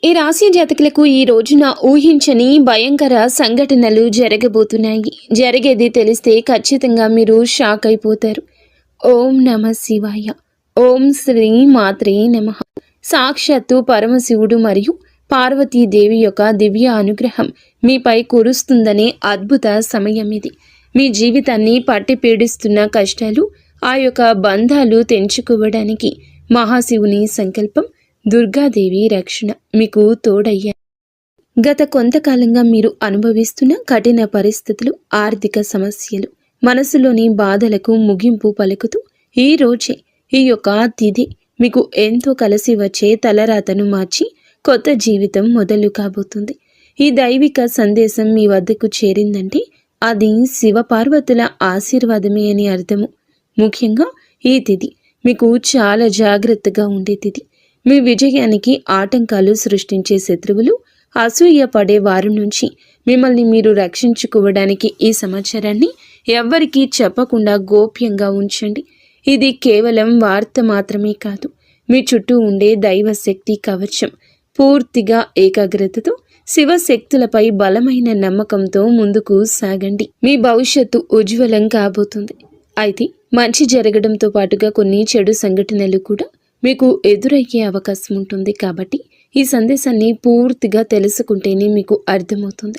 ఈ రాశి జాతకులకు ఈ రోజున ఊహించని భయంకర సంఘటనలు జరగబోతున్నాయి. జరిగేది తెలిస్తే ఖచ్చితంగా మీరు షాక్ అయిపోతారు. ఓం నమ శివాయ. ఓం శ్రీ మాత్రే నమః. సాక్షాత్తు పరమశివుడు మరియు పార్వతీదేవి యొక్క దివ్య అనుగ్రహం మీపై కురుస్తుందనే అద్భుత సమయం ఇది. మీ జీవితాన్ని పట్టి పీడిస్తున్న కష్టాలు, ఆ యొక్క బంధాలు తెంచుకోవడానికి మహాశివుని సంకల్పం, దుర్గాదేవి రక్షణ మీకు తోడయ్యా. గత కొంతకాలంగా మీరు అనుభవిస్తున్న కఠిన పరిస్థితులు, ఆర్థిక సమస్యలు, మనసులోని బాధలకు ముగింపు పలుకుతూ ఈ రోజే ఈ యొక్క తిథి మీకు ఎంతో కలిసి వచ్చే తలరాతను మార్చి కొత్త జీవితం మొదలు కాబోతుంది. ఈ దైవిక సందేశం మీ వద్దకు చేరిందంటే అది శివపార్వతుల ఆశీర్వాదమే అని అర్థము. ముఖ్యంగా ఈ తిథి మీకు చాలా జాగ్రత్తగా ఉండే తిథి. మీ విజయానికి ఆటంకాలు సృష్టించే శత్రువులు, అసూయ పడే వారి నుంచి మిమ్మల్ని మీరు రక్షించుకోవడానికి ఈ సమాచారాన్ని ఎవ్వరికీ చెప్పకుండా గోప్యంగా ఉంచండి. ఇది కేవలం వార్త మాత్రమే కాదు, మీ చుట్టూ ఉండే దైవశక్తి కవచం. పూర్తిగా ఏకాగ్రతతో శివశక్తులపై బలమైన నమ్మకంతో ముందుకు సాగండి. మీ భవిష్యత్తు ఉజ్వలం కాబోతుంది. అయితే మంచి జరగడంతో పాటుగా కొన్ని చెడు సంఘటనలు కూడా మీకు ఎదురయ్యే అవకాశం ఉంటుంది. కాబట్టి ఈ సందేశాన్ని పూర్తిగా తెలుసుకుంటేనే మీకు అర్థమవుతుంది.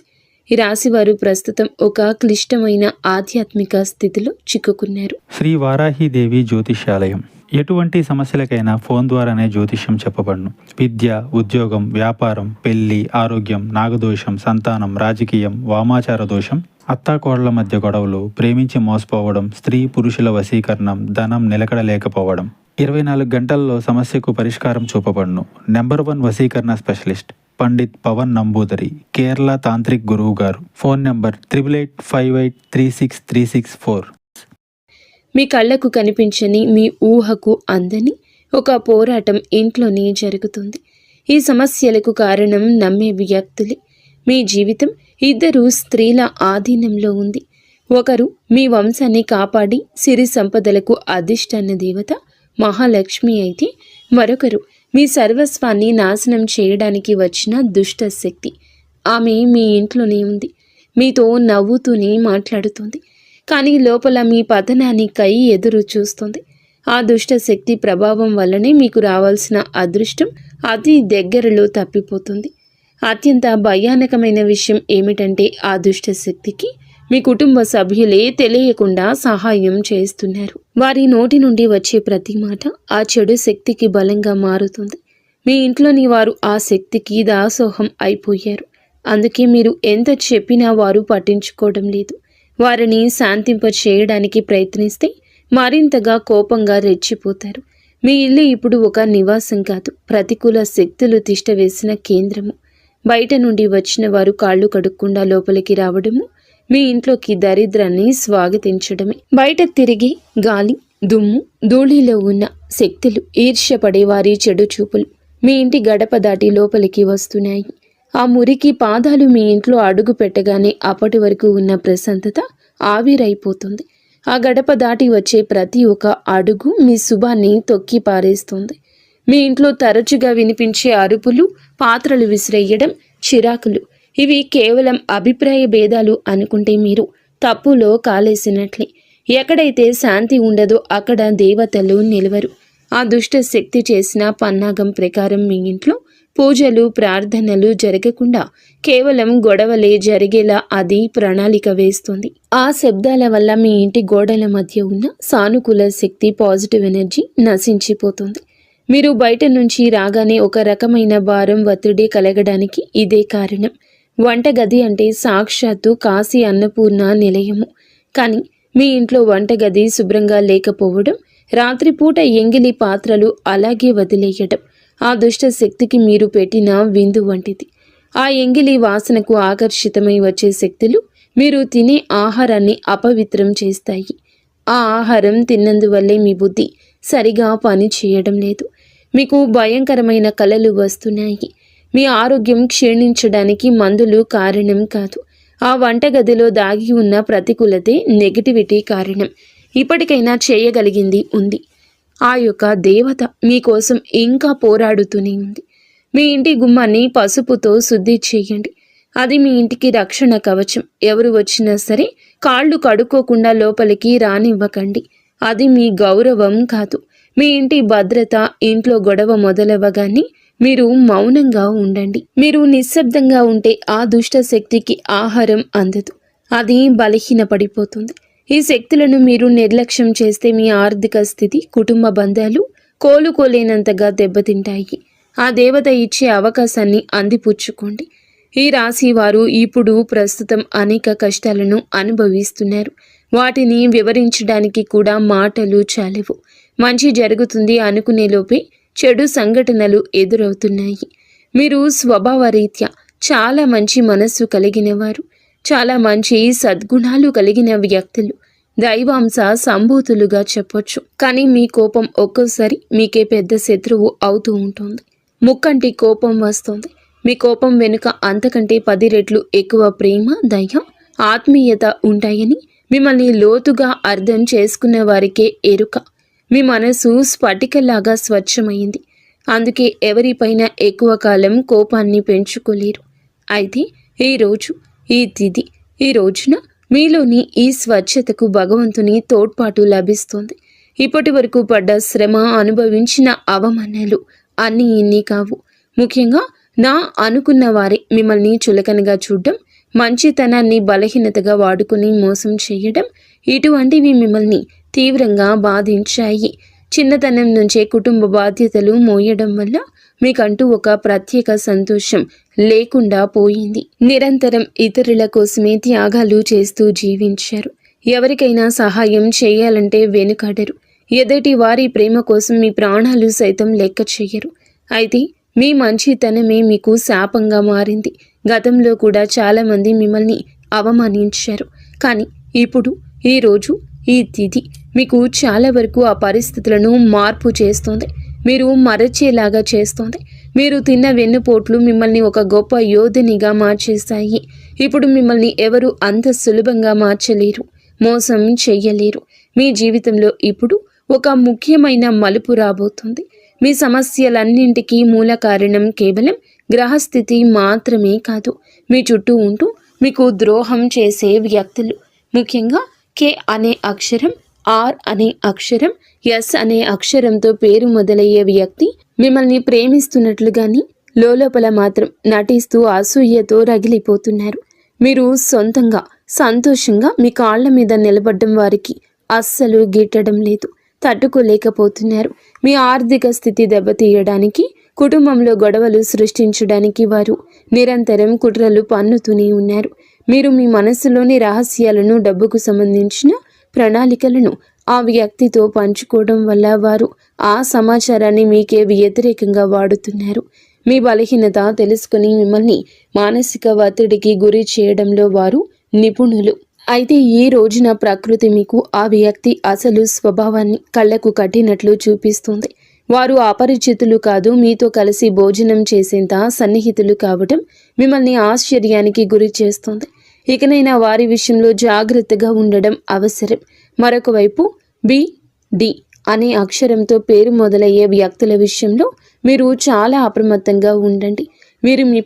ఈ రాశివారు ప్రస్తుతం ఒక క్లిష్టమైన ఆధ్యాత్మిక స్థితిలో చిక్కుకున్నారు. శ్రీ వారాహిదేవి జ్యోతిష్యాలయం. ఎటువంటి సమస్యలకైనా ఫోన్ ద్వారానే జ్యోతిష్యం చెప్పబడును. విద్య, ఉద్యోగం, వ్యాపారం, పెళ్లి, ఆరోగ్యం, నాగదోషం, సంతానం, రాజకీయం, వామాచార దోషం, అత్తాకోడళ్ల మధ్య గొడవలు, ప్రేమించి మోసపోవడం, స్త్రీ పురుషుల వశీకరణం, ధనం నిలకడ లేకపోవడం, 24 గంటల్లో సమస్యకు పరిష్కారం చూపబడును. నెంబర్ 1 వశీకరణ స్పెషలిస్ట్ పండిత్ పవన్ నంబూదరి, కేరళ తాంత్రిక్ గురువు గారు. Phone number 8858363634. మీ కళ్ళకు కనిపించని, మీ ఊహకు అందని ఒక పోరాటం ఇంట్లోనే జరుగుతుంది. ఈ సమస్యలకు కారణం నమ్మే వ్యక్తులే. మీ జీవితం 2 స్త్రీల ఆధీనంలో ఉంది. ఒకరు మీ వంశాన్ని కాపాడి సిరి సంపదలకు అధిష్టాన దేవత మహాలక్ష్మి అయితే, మరొకరు మీ సర్వస్వాన్ని నాశనం చేయడానికి వచ్చిన దుష్ట శక్తి. ఆమె మీ ఇంట్లోనే ఉంది, మీతో నవ్వుతూనే మాట్లాడుతుంది, కానీ లోపల మీ పతనానికై ఎదురు చూస్తుంది. ఆ దుష్ట శక్తి ప్రభావం వల్లనే మీకు రావాల్సిన అదృష్టం అతి దగ్గరలో తప్పిపోతుంది. అత్యంత భయానకమైన విషయం ఏమిటంటే ఆ దుష్ట శక్తికి మీ కుటుంబ సభ్యులే తెలియకుండా సహాయం చేస్తున్నారు. వారి నోటి నుండి వచ్చే ప్రతి మాట ఆ చెడు శక్తికి బలంగా మారుతుంది. మీ ఇంట్లోని వారు ఆ శక్తికి దాసోహం అయిపోయారు. అందుకే మీరు ఎంత చెప్పినా వారు పట్టించుకోవడం లేదు. వారిని శాంతింప చేయడానికి ప్రయత్నిస్తే మరింతగా కోపంగా రెచ్చిపోతారు. మీ ఇల్లు ఇప్పుడు ఒక నివాసం కాదు, ప్రతికూల శక్తులు తిష్టవేసిన కేంద్రము. బయట నుండి వచ్చిన వారు కాళ్ళు కడుక్కుండా లోపలికి రావడము మీ ఇంట్లోకి దరిద్రాన్ని స్వాగతించడమే. బయట తిరిగి గాలి, దుమ్ము, ధూళిలో ఉన్న శక్తులు, ఈర్ష్యపడే వారి చెడు చూపులు మీ ఇంటి గడప దాటి లోపలికి వస్తున్నాయి. ఆ మురికి పాదాలు మీ ఇంట్లో అడుగు పెట్టగానే అప్పటి వరకు ఉన్న ప్రశాంతత ఆవిరైపోతుంది. ఆ గడప దాటి వచ్చే ప్రతి ఒక్క అడుగు మీ శుభాన్ని తొక్కి పారేస్తుంది. మీ ఇంట్లో తరచుగా వినిపించే అరుపులు, పాత్రలు విసిరేయడం, చిరాకులు, ఇవి కేవలం అభిప్రాయ భేదాలు అనుకుంటే మీరు తప్పులో కాలేసినట్లే. ఎక్కడైతే శాంతి ఉండదో అక్కడ దేవతలు నిలవరు. ఆ దుష్ట శక్తి చేసిన పన్నాగం ప్రకారం మీ ఇంట్లో పూజలు, ప్రార్థనలు జరగకుండా కేవలం గొడవలే జరిగేలా అది ప్రణాళిక వేస్తుంది. ఆ శబ్దాల వల్ల మీ ఇంటి గోడల మధ్య ఉన్న సానుకూల శక్తి, పాజిటివ్ ఎనర్జీ నశించిపోతుంది. మీరు బయట నుంచి రాగానే ఒక రకమైన భారం, ఒత్తిడి కలగడానికి ఇదే కారణం. వంటగది అంటే సాక్షాత్తు కాశీ అన్నపూర్ణ నిలయము. కానీ మీ ఇంట్లో వంటగది శుభ్రంగా లేకపోవడం, రాత్రిపూట ఎంగిలి పాత్రలు అలాగే వదిలేయడం ఆ దుష్ట శక్తికి మీరు పెట్టిన విందు వంటిది. ఆ ఎంగిలి వాసనకు ఆకర్షితమై వచ్చే శక్తులు మీరు తినే ఆహారాన్ని అపవిత్రం చేస్తాయి. ఆ ఆహారం తిన్నందువల్లే మీ బుద్ధి సరిగా పని చేయడం లేదు. మీకు భయంకరమైన కలలు వస్తున్నాయి. మీ ఆరోగ్యం క్షీణించడానికి మందులు కారణం కాదు. ఆ వంటగదిలో దాగి ఉన్న ప్రతికూలతే, నెగిటివిటీ కారణం. ఇప్పటికైనా చేయగలిగింది ఉంది. ఆ యొక్క దేవత మీకోసం ఇంకా పోరాడుతూనే ఉంది. మీ ఇంటి గుమ్మాన్ని పసుపుతో శుద్ధి చేయండి. అది మీ ఇంటికి రక్షణ కవచం. ఎవరు వచ్చినా సరే కాళ్ళు కడుక్కోకుండా లోపలికి రానివ్వకండి. అది మీ గౌరవం కాదు, మీ ఇంటి భద్రత. ఇంట్లో గొడవ మొదలవ్వగానే మీరు మౌనంగా ఉండండి. మీరు నిశ్శబ్దంగా ఉంటే ఆ దుష్ట శక్తికి ఆహారం అందదు, అది బలహీనపడిపోతుంది. ఈ శక్తులను మీరు నిర్లక్ష్యం చేస్తే మీ ఆర్థిక స్థితి, కుటుంబ బంధాలు కోలుకోలేనంతగా దెబ్బతింటాయి. ఆ దేవత ఇచ్చే అవకాశాన్ని అందిపుచ్చుకోండి. ఈ రాశి వారు ఇప్పుడు ప్రస్తుతం అనేక కష్టాలను అనుభవిస్తున్నారు. వాటిని వివరించడానికి కూడా మాటలు చాలవు. మంచి జరుగుతుంది అనుకునేలోపే చెడు సంఘటనలు ఎదురవుతున్నాయి. మీరు స్వభావరీత్యా చాలా మంచి మనస్సు కలిగిన వారు, చాలా మంచి సద్గుణాలు కలిగిన వ్యక్తులు, దైవాంశ సంభూతులుగా చెప్పొచ్చు. కానీ మీ కోపం ఒక్కోసారి మీకే పెద్ద శత్రువు అవుతూ ఉంటుంది. ముక్కంటి కోపం వస్తుంది. మీ కోపం వెనుక అంతకంటే 10 రెట్లు ఎక్కువ ప్రేమ, దయ, ఆత్మీయత ఉంటాయని మిమ్మల్ని లోతుగా అర్థం చేసుకున్న వారికే ఎరుక. మీ మనసు స్ఫటికలాగా స్వచ్ఛమైంది. అందుకే ఎవరిపైన ఎక్కువ కాలం కోపాన్ని పెంచుకోలేరు. అయితే ఈ తిథి, ఈ రోజున మీలోని ఈ స్వచ్ఛతకు భగవంతుని తోడ్పాటు లభిస్తుంది. ఇప్పటి వరకు పడ్డ శ్రమ, అనుభవించిన అవమానాలు అన్నీ ఇన్ని కావు. ముఖ్యంగా నా అనుకున్న వారే మిమ్మల్ని చులకనగా చూడడం, మంచితనాన్ని బలహీనతగా వాడుకుని మోసం చేయడం, ఇటువంటివి మిమ్మల్ని తీవ్రంగా బాధించాయి. చిన్నతనం నుంచే కుటుంబ బాధ్యతలు మోయడం వల్ల మీకంటూ ఒక ప్రత్యేక సంతోషం లేకుండా పోయింది. నిరంతరం ఇతరుల కోసమే త్యాగాలు చేస్తూ జీవించారు. ఎవరికైనా సహాయం చేయాలంటే వెనుకాడరు. ఎదుటి వారి ప్రేమ కోసం మీ ప్రాణాలు సైతం లెక్క చేయరు. అయితే మీ మంచితనమే మీకు శాపంగా మారింది. గతంలో కూడా చాలామంది మిమ్మల్ని అవమానించారు. కానీ ఇప్పుడు ఈ తిథి మీకు చాలా వరకు ఆ పరిస్థితులను మార్పు చేస్తుంది. మీరు మరచేలాగా చేస్తుంది. మీరు తిన్న వెన్నుపోట్లు మిమ్మల్ని ఒక గొప్ప యోధునిగా మార్చేస్తాయి. ఇప్పుడు మిమ్మల్ని ఎవరు అంత సులభంగా మార్చలేరు, మోసం చెయ్యలేరు. మీ జీవితంలో ఇప్పుడు ఒక ముఖ్యమైన మలుపు రాబోతుంది. మీ సమస్యలన్నింటికీ మూల కారణం కేవలం గ్రహస్థితి మాత్రమే కాదు, మీ చుట్టూ ఉంటూ మీకు ద్రోహం చేసే వ్యక్తులు. ముఖ్యంగా కే అనే అక్షరం, ఆర్ అనే అక్షరం, ఎస్ అనే అక్షరంతో పేరు మొదలయ్యే వ్యక్తి మిమ్మల్ని ప్రేమిస్తున్నట్లుగాని లోపల మాత్రం నటిస్తూ అసూయతో రగిలిపోతున్నారు. మీరు సొంతంగా సంతోషంగా మీ కాళ్ల మీద నిలబడ్డం వారికి అస్సలు గిట్టడం లేదు, తట్టుకోలేకపోతున్నారు. మీ ఆర్థిక స్థితి దెబ్బతీయడానికి, కుటుంబంలో గొడవలు సృష్టించడానికి వారు నిరంతరం కుట్రలు పన్నుతూనే ఉన్నారు. మీరు మీ మనస్సులోని రహస్యాలను, డబ్బుకు సంబంధించిన ప్రణాళికలను ఆ వ్యక్తితో పంచుకోవడం వల్ల వారు ఆ సమాచారాన్ని మీకే వ్యతిరేకంగా వాడుతున్నారు. మీ బలహీనత తెలుసుకుని మిమ్మల్ని మానసిక ఒత్తిడికి గురి చేయడంలో వారు నిపుణులు. అయితే ఈ రోజున ప్రకృతి మీకు ఆ వ్యక్తి అసలు స్వభావాన్ని కళ్ళకు కట్టినట్లు చూపిస్తుంది. వారు అపరిచితులు కాదు, మీతో కలిసి భోజనం చేసేంత సన్నిహితులు కావడం మిమ్మల్ని ఆశ్చర్యానికి గురి చేస్తుంది. ఇకనైనా వారి విషయంలో జాగ్రత్తగా ఉండడం అవసరం. మరొక వైపు డి అనే అక్షరంతో పేరు మొదలయ్యే వ్యక్తుల విషయంలో మీరు చాలా అప్రమత్తంగా ఉండండి. వీరు మీ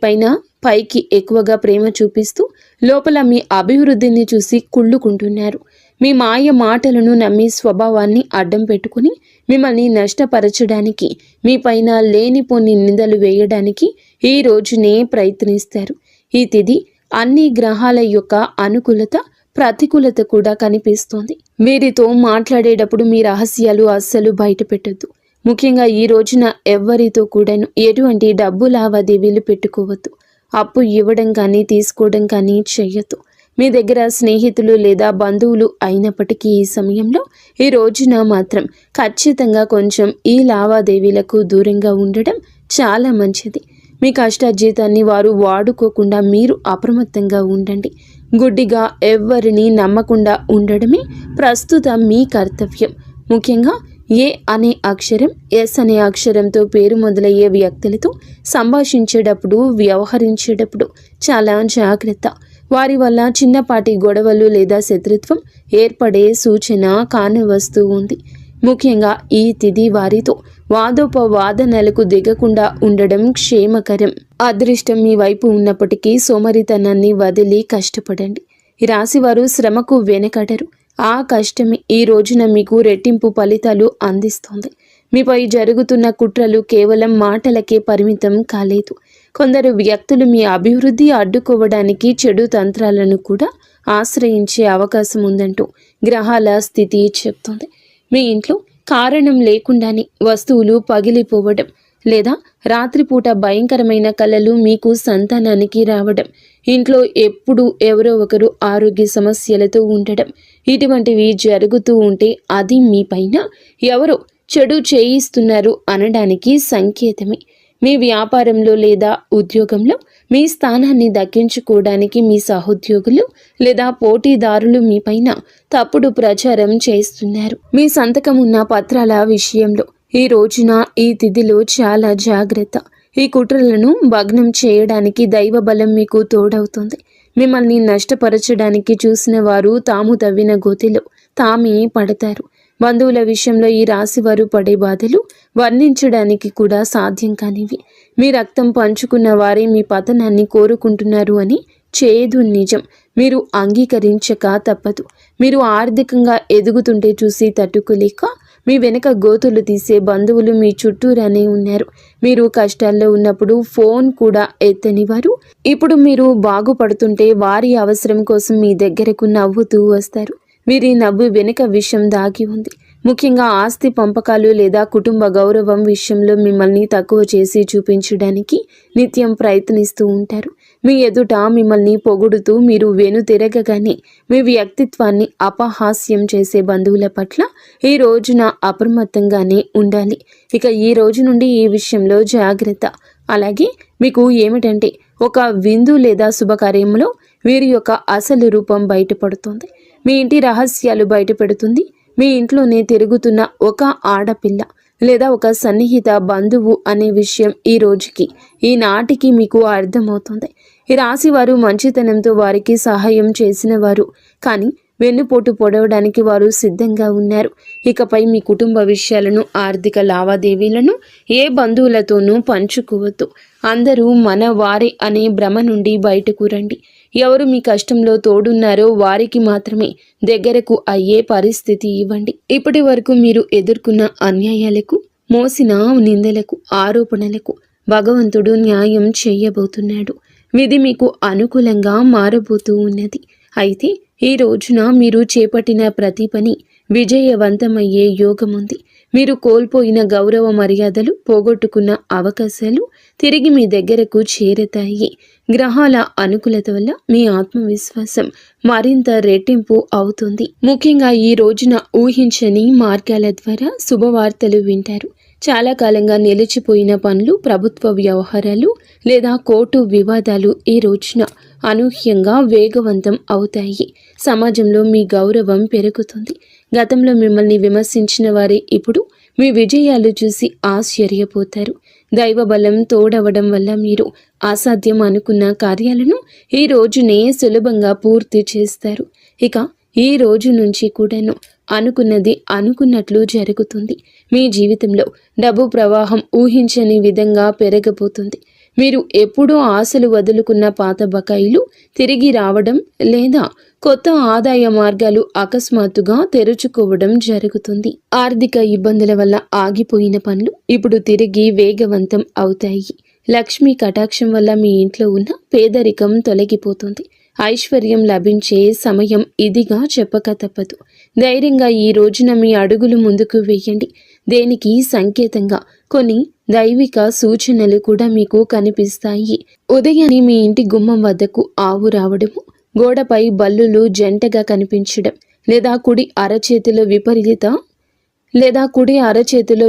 పైకి ఎక్కువగా ప్రేమ చూపిస్తూ లోపల మీ అభివృద్ధిని చూసి కుళ్ళుకుంటున్నారు. మీ మాయ మాటలను నమ్మి స్వభావాన్ని అడ్డం పెట్టుకుని మిమ్మల్ని నష్టపరచడానికి, మీ పైన లేనిపోని నిందలు వేయడానికి ఈ రోజునే ప్రయత్నిస్తారు. ఈ తిథి అన్ని గ్రహాల యొక్క అనుకూలత, ప్రతికూలత కూడా కనిపిస్తోంది. వీరితో మాట్లాడేటప్పుడు మీ రహస్యాలు అస్సలు బయట పెట్టద్దు. ముఖ్యంగా ఈ రోజున ఎవ్వరితో కూడాను ఎటువంటి డబ్బు లావాదేవీలు పెట్టుకోవద్దు. అప్పు ఇవ్వడం కానీ తీసుకోవడం కానీ చెయ్యొద్దు. మీ దగ్గర స్నేహితులు లేదా బంధువులు అయినప్పటికీ ఈ సమయంలో, ఈ రోజున మాత్రం ఖచ్చితంగా కొంచెం ఈ లావాదేవీలకు దూరంగా ఉండడం చాలా మంచిది. మీ కష్టార్జితాన్ని వారు వాడుకోకుండా మీరు అప్రమత్తంగా ఉండండి. గుడ్డిగా ఎవ్వరిని నమ్మకుండా ఉండడమే ప్రస్తుతం మీ కర్తవ్యం. ముఖ్యంగా ఏ అనే అక్షరం, ఎస్ అనే అక్షరంతో పేరు మొదలయ్యే వ్యక్తులతో సంభాషించేటప్పుడు, వ్యవహరించేటప్పుడు చాలా జాగ్రత్త. వారి వల్ల చిన్నపాటి గొడవలు లేదా శత్రుత్వం ఏర్పడే సూచన కానవస్తూ ఉంది. ముఖ్యంగా ఈ తిథి వారితో వాదోపవాదనలకు దిగకుండా ఉండడం క్షేమకరం. అదృష్టం మీ వైపు ఉన్నప్పటికీ సోమరితనాన్ని వదిలి కష్టపడండి. ఈ రాశివారు శ్రమకు వెనకడరు. ఆ కష్టమే ఈ రోజున మీకు రెట్టింపు ఫలితాలు అందిస్తోంది. మీపై జరుగుతున్న కుట్రలు కేవలం మాటలకే పరిమితం కాలేదు. కొందరు వ్యక్తులు మీ అభివృద్ధి అడ్డుకోవడానికి చెడు తంత్రాలను కూడా ఆశ్రయించే అవకాశం ఉందంటూ గ్రహాల స్థితి చెప్తోంది. మీ ఇంట్లో కారణం లేకుండానే వస్తువులు పగిలిపోవడం లేదా రాత్రిపూట భయంకరమైన కలలు మీకు సంతానానికి రావడం, ఇంట్లో ఎప్పుడూ ఎవరో ఒకరు ఆరోగ్య సమస్యలతో ఉండడం, ఇటువంటివి జరుగుతూ ఉంటే అది మీ పైన ఎవరో చెడు చేయిస్తున్నారు అనడానికి సంకేతమే. మీ వ్యాపారంలో లేదా ఉద్యోగంలో మీ స్థానాన్ని దక్కించుకోవడానికి మీ సహోద్యోగులు లేదా పోటీదారులు మీ పైన తప్పుడు ప్రచారం చేస్తున్నారు. మీ సంతకం ఉన్న పత్రాల విషయంలో ఈ రోజున ఈ తిథిలో చాలా జాగ్రత్త. ఈ కుట్రలను భగ్నం చేయడానికి దైవ బలం మీకు తోడవుతుంది. మిమ్మల్ని నష్టపరచడానికి చూసిన వారు తాము తవ్విన గోతిలో తామే పడతారు. బంధువుల విషయంలో ఈ రాశివారు పడే బాధలు వర్ణించడానికి కూడా సాధ్యం కానివి. మీ రక్తం పంచుకున్న వారే మీ పతనాన్ని కోరుకుంటున్నారు అని చేదు నిజం. మీరు అంగీకరించక తప్పదు. మీరు ఆర్థికంగా ఎదుగుతుంటే చూసి తట్టుకోలేక మీ వెనక గోతులు తీసే బంధువులు మీ చుట్టూరానే ఉన్నారు. మీరు కష్టాల్లో ఉన్నప్పుడు ఫోన్ కూడా ఎత్తని వారు ఇప్పుడు మీరు బాగుపడుతుంటే వారి అవసరం కోసం మీ దగ్గరకు నవ్వుతూ వస్తారు. వీరి నవ్వు వెనుక విషయం దాగి ఉంది. ముఖ్యంగా ఆస్తి పంపకాలు లేదా కుటుంబ గౌరవం విషయంలో మిమ్మల్ని తక్కువ చేసి చూపించడానికి నిత్యం ప్రయత్నిస్తూ ఉంటారు. మీ ఎదుట మిమ్మల్ని పొగుడుతూ మీరు వెనుతిరగగానే మీ వ్యక్తిత్వాన్ని అపహాస్యం చేసే బంధువుల పట్ల ఈ రోజున అప్రమత్తంగానే ఉండాలి. ఇక ఈ రోజు నుండి ఈ విషయంలో జాగ్రత్త. అలాగే మీకు ఏమిటంటే ఒక విందు లేదా శుభకార్యంలో వీరి యొక్క అసలు రూపం బయటపడుతుంది. మీ ఇంటి రహస్యాలు బయటపెడుతుంది. మీ ఇంట్లోనే తిరుగుతున్న ఒక ఆడపిల్ల లేదా ఒక సన్నిహిత బంధువు అనే విషయం ఈ రోజుకి ఈనాటికి మీకు అర్థమవుతుంది. ఈ రాశి వారు మంచితనంతో వారికి సహాయం చేసిన వారు, కానీ వెన్నుపోటు పొడవడానికి వారు సిద్ధంగా ఉన్నారు. ఇకపై మీ కుటుంబ విషయాలను, ఆర్థిక లావాదేవీలను ఏ బంధువులతోనూ పంచుకోవద్దు. అందరూ మన వారే అనే భ్రమ నుండి బయటకు రండి. ఎవరు మీ కష్టంలో తోడున్నారో వారికి మాత్రమే దగ్గరకు అయ్యే పరిస్థితి ఇవ్వండి. ఇప్పటి వరకు మీరు ఎదుర్కొన్న అన్యాయాలకు, మోసిన నిందలకు, ఆరోపణలకు భగవంతుడు న్యాయం చేయబోతున్నాడు. విధి మీకు అనుకూలంగా మారబోతూ ఉన్నది. అయితే ఈ రోజున మీరు చేపట్టిన ప్రతి పని విజయవంతమయ్యే యోగముంది. మీరు కోల్పోయిన గౌరవ మర్యాదలు, పోగొట్టుకున్న అవకాశాలు తిరిగి మీ దగ్గరకు చేరతాయి. గ్రహాల అనుకూలత వల్ల మీ ఆత్మవిశ్వాసం మరింత రెట్టింపు అవుతుంది. ముఖ్యంగా ఈ రోజున ఊహించని మార్గాల ద్వారా శుభవార్తలు వింటారు. చాలా కాలంగా నిలిచిపోయిన పనులు, ప్రభుత్వ వ్యవహారాలు లేదా కోర్టు వివాదాలు ఈ రోజున అనూహ్యంగా వేగవంతం అవుతాయి. సమాజంలో మీ గౌరవం పెరుగుతుంది. గతంలో మిమ్మల్ని విమర్శించిన వారే ఇప్పుడు మీ విజయాలు చూసి ఆశ్చర్యపోతారు. దైవ బలం తోడవడం వల్ల మీరు అసాధ్యం అనుకున్న కార్యాలను ఈ రోజునే సులభంగా పూర్తి చేస్తారు. ఇక ఈ రోజు నుంచి కూడాను అనుకున్నది అనుకున్నట్లు జరుగుతుంది. మీ జీవితంలో డబ్బు ప్రవాహం ఊహించని విధంగా పెరగబోతుంది. మీరు ఎప్పుడూ ఆశలు వదులుకున్న పాత బకాయిలు తిరిగి రావడం లేదా కొత్త ఆదాయ మార్గాలు అకస్మాత్తుగా తెరుచుకోవడం జరుగుతుంది. ఆర్థిక ఇబ్బందుల వల్ల ఆగిపోయిన పనులు ఇప్పుడు తిరిగి వేగవంతం అవుతాయి. లక్ష్మీ కటాక్షం వల్ల మీ ఇంట్లో ఉన్న పేదరికం తొలగిపోతుంది. ఐశ్వర్యం లభించే సమయం ఇదిగా చెప్పక తప్పదు. ధైర్యంగా ఈ రోజున మీ అడుగులు ముందుకు వేయండి. దేనికి సంకేతంగా కొన్ని దైవిక సూచనలు కూడా మీకు కనిపిస్తాయి. ఉదయాన్నే మీ ఇంటి గుమ్మం వద్దకు ఆవు రావడము, గోడపై బల్లులు జంటగా కనిపించడం లేదా కుడి అరచేతిలో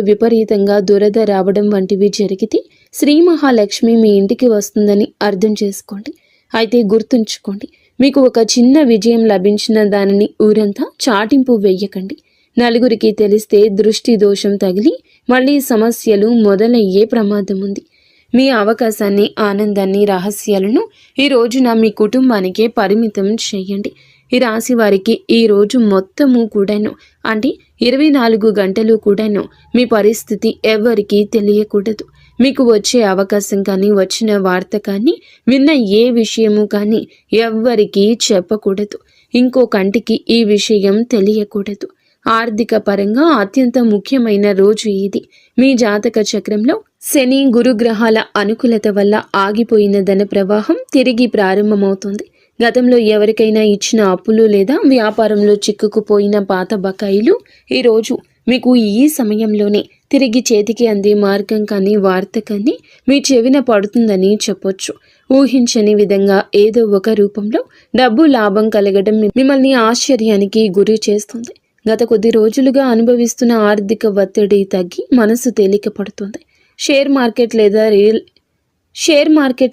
విపరీతంగా దురద రావడం వంటివి జరిగితే శ్రీ మహాలక్ష్మి మీ ఇంటికి వస్తుందని అర్థం చేసుకోండి. అయితే గుర్తుంచుకోండి, మీకు ఒక చిన్న విజయం లభించిన దానిని ఊరంతా చాటింపు వేయకండి. నలుగురికి తెలిస్తే దృష్టి దోషం తగిలి మళ్ళీ సమస్యలు మొదలయ్యే ప్రమాదం ఉంది. మీ అవకాశాన్ని, ఆనందాన్ని, రహస్యాలను ఈ రోజున మీ కుటుంబానికే పరిమితం చేయండి. ఈ రాశి వారికి ఈ రోజు మొత్తము కూడాను అంటే 24 గంటలు కూడాను మీ పరిస్థితి ఎవరికీ తెలియకూడదు. మీకు వచ్చే అవకాశం కానీ, వచ్చిన వార్త కానీ, విన్న ఏ విషయము కానీ ఎవ్వరికీ చెప్పకూడదు. ఇంకో కంటికి ఈ విషయం తెలియకూడదు. ఆర్థిక పరంగా అత్యంత ముఖ్యమైన రోజు ఇది. మీ జాతక చక్రంలో శని, గురుగ్రహాల అనుకూలత వల్ల ఆగిపోయిన ధన ప్రవాహం తిరిగి ప్రారంభమవుతుంది. గతంలో ఎవరికైనా ఇచ్చిన అప్పులు లేదా వ్యాపారంలో చిక్కుకుపోయిన పాత బకాయిలు ఈరోజు మీకు ఈ సమయంలోనే తిరిగి చేతికి అందే మార్గం కానీ, వార్త కానీ మీ చెవిన పడుతుందని చెప్పొచ్చు. ఊహించని విధంగా ఏదో ఒక రూపంలో డబ్బు లాభం కలగడం మిమ్మల్ని ఆశ్చర్యానికి గురి చేస్తుంది. గత కొద్ది రోజులుగా అనుభవిస్తున్న ఆర్థిక ఒత్తిడి తగ్గి మనసు తేలిక పడుతుంది. షేర్ మార్కెట్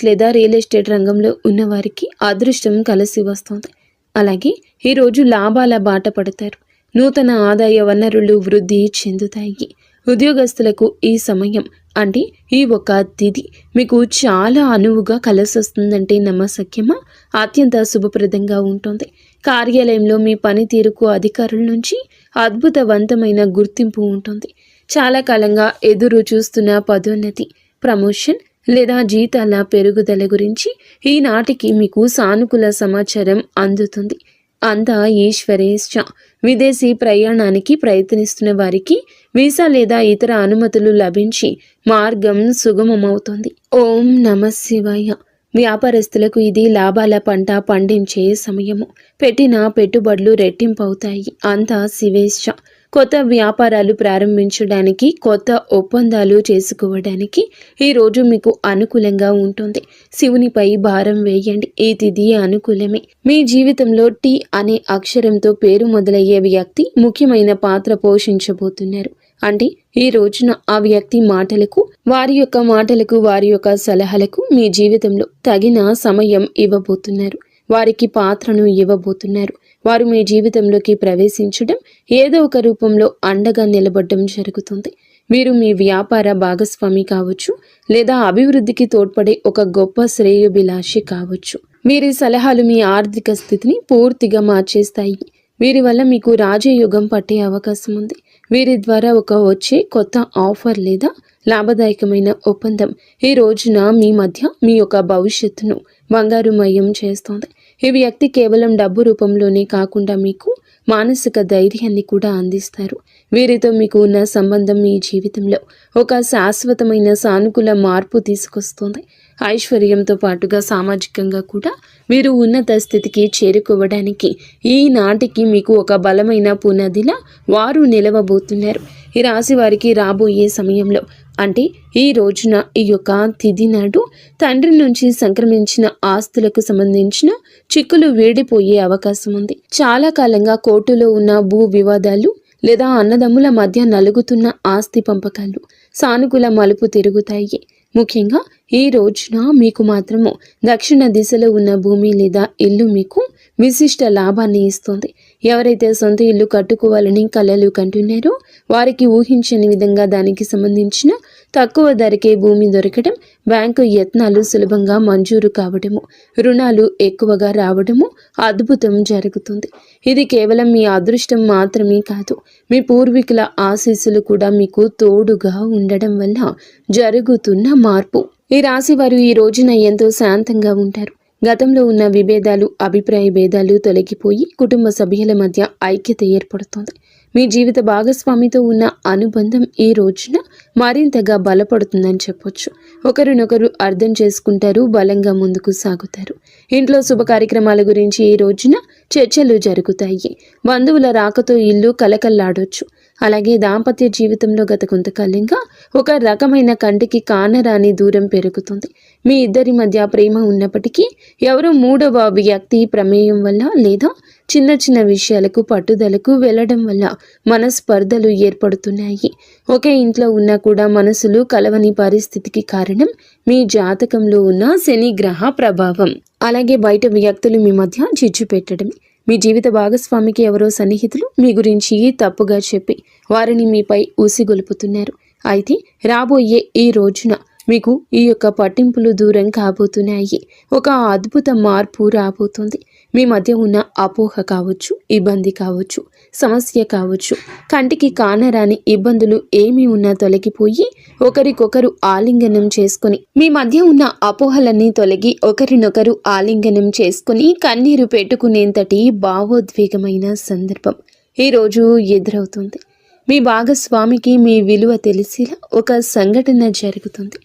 లేదా రియల్ ఎస్టేట్ రంగంలో ఉన్నవారికి అదృష్టం కలిసి వస్తుంది. అలాగే ఈరోజు లాభాల బాట పడతారు. నూతన ఆదాయ వనరులు వృద్ధి చెందుతాయి. ఉద్యోగస్తులకు ఈ సమయం అంటే ఈ ఒక తిథి మీకు చాలా అనువుగా కలిసొస్తుందంటే నమ్మశక్యమా? అత్యంత శుభప్రదంగా ఉంటుంది. కార్యాలయంలో మీ పనితీరుకు అధికారుల నుంచి అద్భుతవంతమైన గుర్తింపు ఉంటుంది. చాలా కాలంగా ఎదురు చూస్తున్న పదోన్నతి, ప్రమోషన్ లేదా జీతాల పెరుగుదల గురించి ఈనాటికి మీకు సానుకూల సమాచారం అందుతుంది. అంతా ఈశ్వరేచ్ఛ. విదేశీ ప్రయాణానికి ప్రయత్నిస్తున్న వారికి వీసా లేదా ఇతర అనుమతులు లభించి మార్గం సుగమమవుతుంది. ఓం నమః శివాయ. వ్యాపారస్తులకు ఇది లాభాల పంట పండించే సమయము. పెట్టిన పెట్టుబడులు రెట్టింపవుతాయి. అంతా శివేచ్ఛ. కొత్త వ్యాపారాలు ప్రారంభించడానికి, కొత్త ఒప్పందాలు చేసుకోవడానికి ఈరోజు మీకు అనుకూలంగా ఉంటుంది. శివునిపై భారం వేయండి. ఈ తిథి అనుకూలమే. మీ జీవితంలో టీ అనే అక్షరంతో పేరు మొదలయ్యే వ్యక్తి ముఖ్యమైన పాత్ర పోషించబోతున్నారు. అంటే ఈ రోజున ఆ వ్యక్తి మాటలకు, వారి యొక్క సలహాలకు మీ జీవితంలో తగిన సమయం ఇవ్వబోతున్నారు. వారికి పాత్రను ఇవ్వబోతున్నారు. వారు మీ జీవితంలోకి ప్రవేశించడం, ఏదో ఒక రూపంలో అండగా నిలబడడం జరుగుతుంది. మీరు మీ వ్యాపార భాగస్వామి కావచ్చు, లేదా అభివృద్ధికి తోడ్పడే ఒక గొప్ప శ్రేయోభిలాషి కావచ్చు. వీరి సలహాలు మీ ఆర్థిక స్థితిని పూర్తిగా మార్చేస్తాయి. వీరి వల్ల మీకు రాజయోగం పట్టే అవకాశం ఉంది. వీరి ద్వారా వచ్చే కొత్త ఆఫర్ లేదా లాభదాయకమైన ఒప్పందం ఈ రోజున మీ మధ్య మీ యొక్క భవిష్యత్తును బంగారుమయం చేస్తోంది. ఈ వ్యక్తి కేవలం డబ్బు రూపంలోనే కాకుండా మీకు మానసిక ధైర్యాన్ని కూడా అందిస్తారు. వీరితో మీకు ఉన్న సంబంధం మీ జీవితంలో ఒక శాశ్వతమైన సానుకూల మార్పు తీసుకొస్తుంది. ఐశ్వర్యంతో పాటుగా సామాజికంగా కూడా మీరు ఉన్నత స్థితికి చేరుకోవడానికి ఈనాటికి మీకు ఒక బలమైన పునాదిలా వారు నిలవబోతున్నారు. ఈ రాశి వారికి రాబోయే సమయంలో అంటే ఈ రోజున ఈ యొక్క తిథి నాడు తండ్రి నుంచి సంక్రమించిన ఆస్తులకు సంబంధించిన చిక్కులు వీడిపోయే అవకాశం ఉంది. చాలా కాలంగా కోర్టులో ఉన్న భూ వివాదాలు లేదా అన్నదమ్ముల మధ్య నలుగుతున్న ఆస్తి పంపకాలు సానుకూల మలుపు తిరుగుతాయి. ముఖ్యంగా ఈ రోజున మీకు మాత్రము దక్షిణ దిశలో ఉన్న భూమి లేదా ఇల్లు మీకు విశిష్ట లాభాన్ని ఇస్తుంది. ఎవరైతే సొంత ఇల్లు కట్టుకోవాలని కలలు కంటున్నారో వారికి ఊహించని విధంగా దానికి సంబంధించిన తక్కువ ధరకే భూమి దొరకడం, బ్యాంకు యత్నాలు సులభంగా మంజూరు కావడము, రుణాలు ఎక్కువగా రావడము అద్భుతం జరుగుతుంది. ఇది కేవలం మీ అదృష్టం మాత్రమే కాదు, మీ పూర్వీకుల ఆశీస్సులు కూడా మీకు తోడుగా ఉండడం వల్ల జరుగుతున్న మార్పు. ఈ రాశి వారు ఈ రోజున ఎంతో శాంతంగా ఉంటారు. గతంలో ఉన్న విభేదాలు, అభిప్రాయ భేదాలు తొలగిపోయి కుటుంబ సభ్యుల మధ్య ఐక్యత ఏర్పడుతుంది. మీ జీవిత భాగస్వామితో ఉన్న అనుబంధం ఈ రోజున మరింతగా బలపడుతుందని చెప్పొచ్చు. ఒకరినొకరు అర్థం చేసుకుంటారు, బలంగా ముందుకు సాగుతారు. ఇంట్లో శుభ కార్యక్రమాల గురించి ఈ రోజున చర్చలు జరుగుతాయి. బంధువుల రాకతో ఇల్లు కలకల్లాడొచ్చు. అలాగే దాంపత్య జీవితంలో గత కొంతకాలంగా ఒక రకమైన కంటికి కానరాని దూరం పెరుగుతుంది. మీ ఇద్దరి మధ్య ప్రేమ ఉన్నప్పటికీ ఎవరో మూడవ వ్యక్తి ప్రమేయం వల్ల లేదా చిన్న చిన్న విషయాలకు పట్టుదలకు వెళ్ళడం వల్ల మనస్పర్ధలు ఏర్పడుతున్నాయి. ఒకే ఇంట్లో ఉన్నా కూడా మనసులు కలవని పరిస్థితికి కారణం మీ జాతకంలో ఉన్న శని గ్రహ ప్రభావం. అలాగే బయట వ్యక్తులు మీ మధ్య చిచ్చు పెట్టడమే. మీ జీవిత భాగస్వామికి ఎవరో సన్నిహితులు మీ గురించి తప్పుగా చెప్పి వారిని మీపై ఊసిగొలుపుతున్నారు. అయితే రాబోయే ఈ రోజున మీకు ఈ యొక్క పట్టింపులు దూరం కాబోతున్నాయి. ఒక అద్భుత మార్పు రాబోతుంది. మీ మధ్య ఉన్న అపోహ కావచ్చు, ఇబ్బంది కావచ్చు, సమస్య కావచ్చు, కంటికి కానరాని ఇబ్బందులు ఏమీ ఉన్నా తొలగిపోయి ఒకరికొకరు ఆలింగనం చేసుకొని మీ మధ్య ఉన్న అపోహలన్నీ తొలగి ఒకరినొకరు ఆలింగనం చేసుకొని కన్నీరు పెట్టుకునేంతటి భావోద్వేగమైన సందర్భం ఈరోజు ఎదురవుతుంది. మీ భాగస్వామికి మీ విలువ తెలిసేలా ఒక సంఘటన జరుగుతుంది.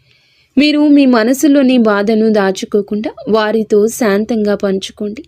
మీరు మీ మనసులోని బాధను దాచుకోకుండా వారితో శాంతంగా పంచుకోండి.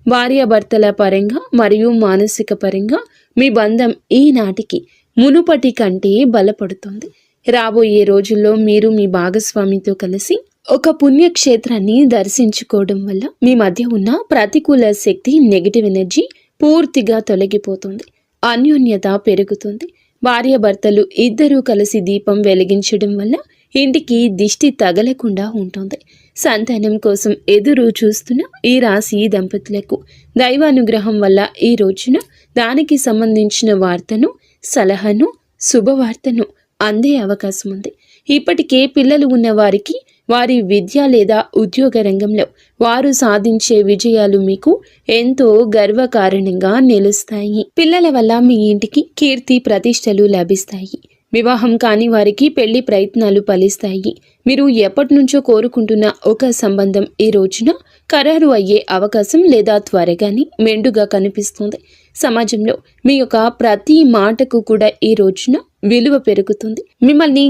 భార్యాభర్తల పరంగా మరియు మానసిక పరంగా మీ బంధం ఈనాటికి మునుపటి కంటే బలపడుతుంది. రాబోయే రోజుల్లో మీరు మీ భాగస్వామితో కలిసి ఒక పుణ్యక్షేత్రాన్ని దర్శించుకోవడం వల్ల మీ మధ్య ఉన్న ప్రతికూల శక్తి, నెగిటివ్ ఎనర్జీ పూర్తిగా తొలగిపోతుంది. అన్యోన్యత పెరుగుతుంది. భార్యాభర్తలు ఇద్దరూ కలిసి దీపం వెలిగించడం వల్ల ఇంటికి దిష్టి తగలకుండా ఉంటుంది. సంతానం కోసం ఎదురు చూస్తున్న ఈ రాశి దంపతులకు దైవానుగ్రహం వల్ల ఈ రోజున దానికి సంబంధించిన వార్తను, సలహాను, శుభవార్తను అందే అవకాశం ఉంది. ఇప్పటికే పిల్లలు ఉన్న వారికి వారి విద్య లేదా ఉద్యోగ రంగంలో వారు సాధించే విజయాలు మీకు ఎంతో గర్వకారణంగా నిలుస్తాయి. పిల్లల వల్ల మీ ఇంటికి కీర్తి ప్రతిష్టలు లభిస్తాయి. వివాహం కాని వారికి పెళ్లి ప్రయత్నాలు ఫలిస్తాయి. మీరు ఎప్పటి నుంచో కోరుకుంటున్న ఒక సంబంధం ఈ రోజున ఖరారు అయ్యే అవకాశం లేదా త్వరగానే మెండుగా కనిపిస్తుంది. సమాజంలో మీ యొక్క ప్రతి మాటకు కూడా ఈ రోజున విలువ పెరుగుతుంది. మిమ్మల్ని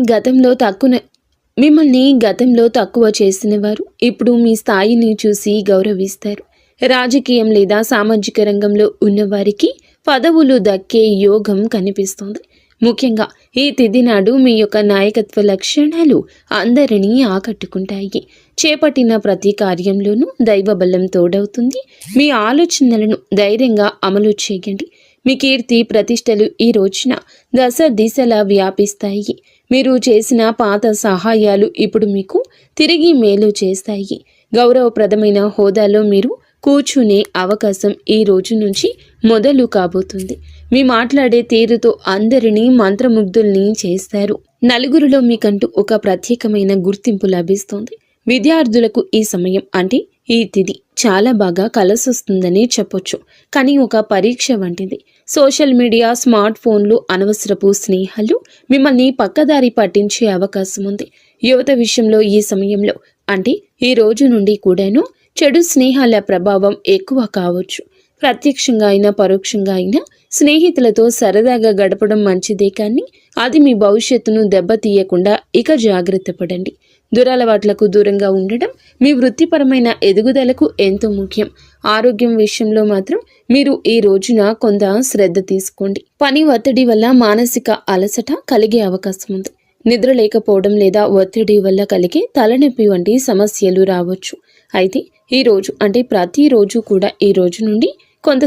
గతంలో తక్కువ చేసిన వారు ఇప్పుడు మీ స్థాయిని చూసి గౌరవిస్తారు. రాజకీయం లేదా సామాజిక రంగంలో ఉన్నవారికి పదవులు దక్కే యోగం కనిపిస్తుంది. ముఖ్యంగా ఈ తిథి నాడు మీ యొక్క నాయకత్వ లక్షణాలు అందరినీ ఆకట్టుకుంటాయి. చేపట్టిన ప్రతి కార్యంలోనూ దైవబలం తోడవుతుంది. మీ ఆలోచనలను ధైర్యంగా అమలు చేయండి. మీ కీర్తి ప్రతిష్టలు ఈ రోజున దశ దిశలా వ్యాపిస్తాయి. మీరు చేసిన పాత సహాయాలు ఇప్పుడు మీకు తిరిగి మేలు చేస్తాయి. గౌరవప్రదమైన హోదాలో మీరు కూర్చునే అవకాశం ఈ రోజు నుంచి మొదలు కాబోతుంది. మీ మాట్లాడే తీరుతో అందరినీ మంత్రముగ్ధుల్ని చేస్తారు. నలుగురిలో మీకంటూ ఒక ప్రత్యేకమైన గుర్తింపు లభిస్తుంది. విద్యార్థులకు ఈ సమయం అంటే ఈ తిథి చాలా బాగా కలిసొస్తుందని చెప్పొచ్చు. కానీ ఒక పరీక్ష వంటిది. సోషల్ మీడియా, స్మార్ట్ ఫోన్లు, అనవసరపు స్నేహాలు మిమ్మల్ని పక్కదారి పట్టించే అవకాశం ఉంది. యువత విషయంలో ఈ సమయంలో అంటే ఈ రోజు నుండి కూడాను చెడు స్నేహాల ప్రభావం ఎక్కువ కావచ్చు. ప్రత్యక్షంగా అయినా పరోక్షంగా అయినా స్నేహితులతో సరదాగా గడపడం మంచిదే, కానీ అది మీ భవిష్యత్తును దెబ్బతీయకుండా ఇక జాగ్రత్త పడండి. దురలవాట్లకు దూరంగా ఉండడం మీ వృత్తిపరమైన ఎదుగుదలకు ఎంతో ముఖ్యం. ఆరోగ్యం విషయంలో మాత్రం మీరు ఈ రోజున కొంత శ్రద్ధ తీసుకోండి. పని ఒత్తిడి వల్ల మానసిక అలసట కలిగే అవకాశం ఉంది. నిద్ర లేకపోవడం లేదా ఒత్తిడి వల్ల కలిగే తలనొప్పి వంటి సమస్యలు రావచ్చు. అయితే ఈ రోజు అంటే ప్రతిరోజు కూడా ఈ రోజు నుండి కొంత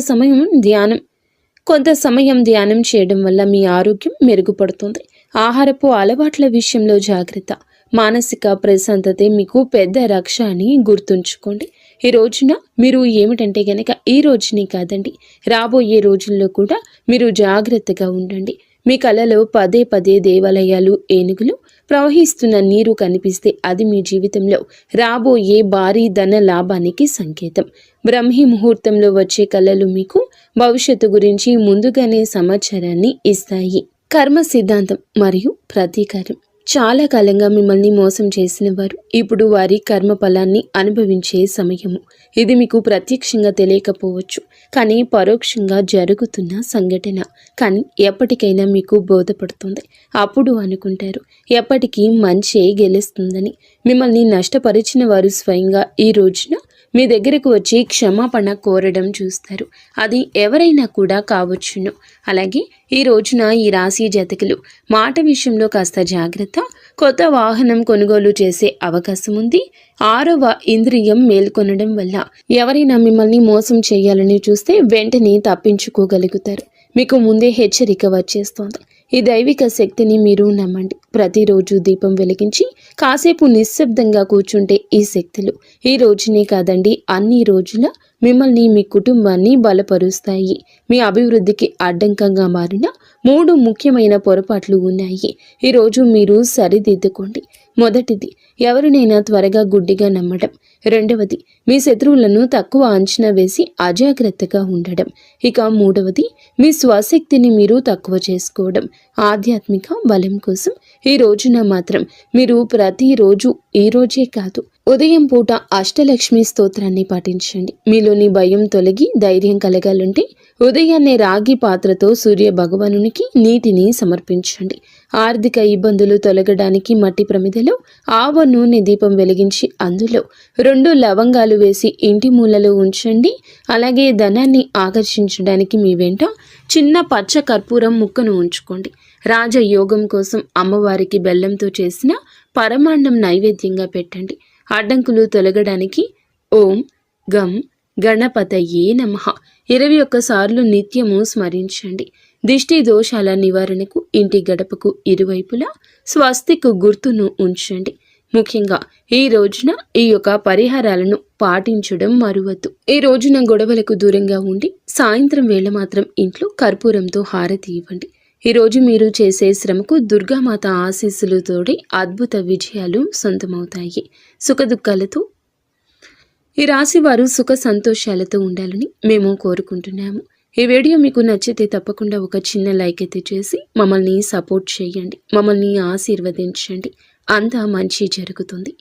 సమయం ధ్యానం చేయడం వల్ల మీ ఆరోగ్యం మెరుగుపడుతుంది. ఆహారపు అలవాట్ల విషయంలో జాగ్రత్త. మానసిక ప్రశాంతతే మీకు పెద్ద రక్ష అని గుర్తుంచుకోండి. ఈ రోజున మీరు ఏమిటంటే గనక ఈ రోజుని కాదండి, రాబోయే రోజుల్లో కూడా మీరు జాగ్రత్తగా ఉండండి. మీ కలలో పదే పదే దేవాలయాలు, ఏనుగులు, ప్రవహిస్తున్న నీరు కనిపిస్తే అది మీ జీవితంలో రాబోయే భారీ ధన లాభానికి సంకేతం. బ్రహ్మీ ముహూర్తంలో వచ్చే కళలు మీకు భవిష్యత్తు గురించి ముందుగానే సమాచారాన్ని ఇస్తాయి. కర్మ సిద్ధాంతం మరియు ప్రతీకారం. చాలా కాలంగా మిమ్మల్ని మోసం చేసిన వారు ఇప్పుడు వారి కర్మ ఫలాన్ని అనుభవించే సమయము. ఇది మీకు ప్రత్యక్షంగా తెలియకపోవచ్చు, కానీ పరోక్షంగా జరుగుతున్న సంఘటన. కానీ ఎప్పటికైనా మీకు బోధపడుతుంది. అప్పుడు అనుకుంటారు ఎప్పటికీ మంచే గెలుస్తుందని. మిమ్మల్ని నష్టపరిచిన వారు స్వయంగా ఈ రోజున మీ దగ్గరకు వచ్చి క్షమాపణ కోరడం చూస్తారు. అది ఎవరైనా కూడా కావచ్చును. అలాగే ఈ రోజున ఈ రాశి జాతకులు మాట విషయంలో కాస్త జాగ్రత్త. కొత్త వాహనం కొనుగోలు చేసే అవకాశం ఉంది. 6వ ఇంద్రియం మేల్కొనడం వల్ల ఎవరైనా మిమ్మల్ని మోసం చేయాలని చూస్తే వెంటనే తప్పించుకోగలుగుతారు. మీకు ముందే హెచ్చరిక వచ్చేస్తోంది. ఈ దైవిక శక్తిని మీరు నమ్మండి. ప్రతిరోజు దీపం వెలిగించి కాసేపు నిశ్శబ్దంగా కూర్చుంటే ఈ శక్తులు ఈ రోజునే కాదండి, అన్ని రోజుల మిమ్మల్ని, మీ కుటుంబాన్ని బలపరుస్తాయి. మీ అభివృద్ధికి అడ్డంకంగా మారిన 3 ముఖ్యమైన పొరపాట్లు ఉన్నాయి. ఈరోజు మీరు సరిదిద్దుకోండి. మొదటిది, ఎవరినైనా త్వరగా గుడ్డిగా నమ్మడం. రెండవది, మీ శత్రువులను తక్కువ అంచనా వేసి అజాగ్రత్తగా ఉండడం. ఇక మూడవది, మీ స్వశక్తిని మీరు తక్కువ చేసుకోవడం. ఆధ్యాత్మిక బలం కోసం ఈ రోజున మాత్రం మీరు ప్రతిరోజు, ఈ రోజే కాదు, ఉదయం పూట అష్టలక్ష్మి స్తోత్రాన్ని పఠించండి. మీలోని భయం తొలగి ధైర్యం కలగాలంటే ఉదయాన్నే రాగి పాత్రతో సూర్య భగవానునికి నీటిని సమర్పించండి. ఆర్థిక ఇబ్బందులు తొలగడానికి మట్టి ప్రమిదలో ఆవ నూనె దీపం వెలిగించి అందులో 2 లవంగాలు వేసి ఇంటి మూలలో ఉంచండి. అలాగే ధనాన్ని ఆకర్షించడానికి మీ వెంట చిన్న పచ్చ కర్పూరం ముక్కను ఉంచుకోండి. రాజయోగం కోసం అమ్మవారికి బెల్లంతో చేసిన పరమాన్నం నైవేద్యంగా పెట్టండి. అడ్డంకులు తొలగడానికి ఓం గం గణపతయే నమః 21 సార్లు నిత్యము స్మరించండి. దిష్టి దోషాల నివారణకు ఇంటి గడపకు ఇరువైపులా స్వస్తిక్ గుర్తును ఉంచండి. ముఖ్యంగా ఈ రోజున ఈ యొక్క పరిహారాలను పాటించడం మరువద్దు. ఈ రోజున గొడవలకు దూరంగా ఉండి సాయంత్రం వేళ మాత్రం ఇంట్లో కర్పూరంతో హారతి ఇవ్వండి. ఈ రోజు మీరు చేసే శ్రమకు దుర్గామాత ఆశీస్సులు తోడి అద్భుత విజయాలు సొంతమవుతాయి. సుఖదుఖాలతో ఈ రాశి వారు సుఖ సంతోషాలతో ఉండాలని మేము కోరుకుంటున్నాము. ఈ వీడియో మీకు నచ్చితే తప్పకుండా ఒక చిన్న లైక్ అయితే చేసి మమ్మల్ని సపోర్ట్ చేయండి. మమ్మల్ని ఆశీర్వదించండి. అంతా మంచి జరుగుతుంది.